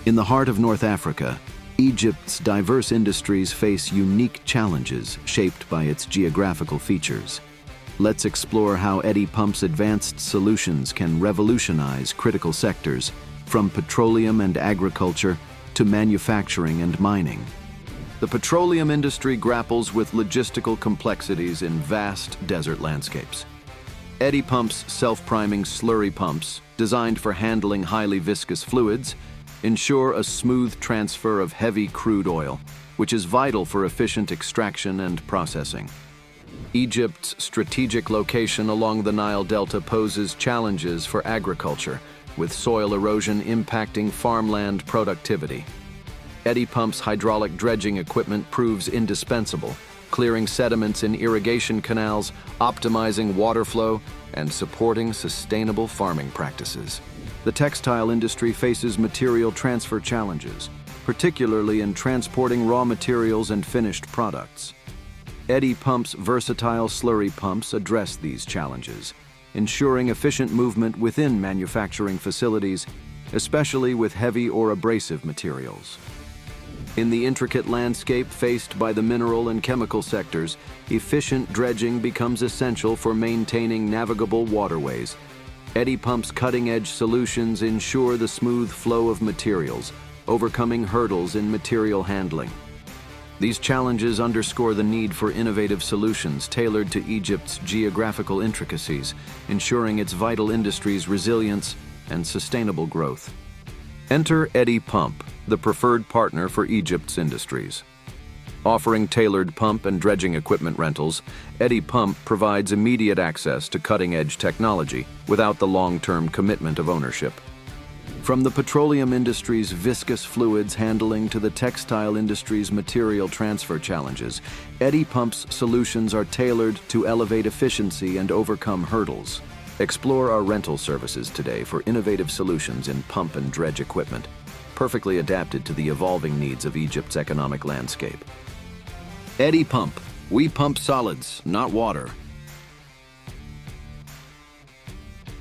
In the heart of North Africa, Egypt's diverse industries face unique challenges shaped by its geographical features. Let's explore how EDDY Pump's advanced solutions can revolutionize critical sectors, from petroleum and agriculture to manufacturing and mining. The petroleum industry grapples with logistical complexities in vast desert landscapes. EDDY Pump's self-priming slurry pumps, designed for handling highly viscous fluids, ensure a smooth transfer of heavy crude oil, which is vital for efficient extraction and processing. Egypt's strategic location along the Nile Delta poses challenges for agriculture, with soil erosion impacting farmland productivity. EDDY Pump's hydraulic dredging equipment proves indispensable, clearing sediments in irrigation canals, optimizing water flow, and supporting sustainable farming practices. The textile industry faces material transfer challenges, particularly in transporting raw materials and finished products. EDDY Pump's versatile slurry pumps address these challenges, ensuring efficient movement within manufacturing facilities, especially with heavy or abrasive materials. In the intricate landscape faced by the mineral and chemical sectors, efficient dredging becomes essential for maintaining navigable waterways. EDDY Pump's cutting-edge solutions ensure the smooth flow of materials, overcoming hurdles in material handling. These challenges underscore the need for innovative solutions tailored to Egypt's geographical intricacies, ensuring its vital industry's resilience and sustainable growth. Enter EDDY Pump, the preferred partner for Egypt's industries. Offering tailored pump and dredging equipment rentals, EDDY Pump provides immediate access to cutting-edge technology without the long-term commitment of ownership. From the petroleum industry's viscous fluids handling to the textile industry's material transfer challenges, EDDY Pump's solutions are tailored to elevate efficiency and overcome hurdles. Explore our rental services today for innovative solutions in pump and dredge equipment, perfectly adapted to the evolving needs of Egypt's economic landscape. EDDY Pump. We pump solids, not water.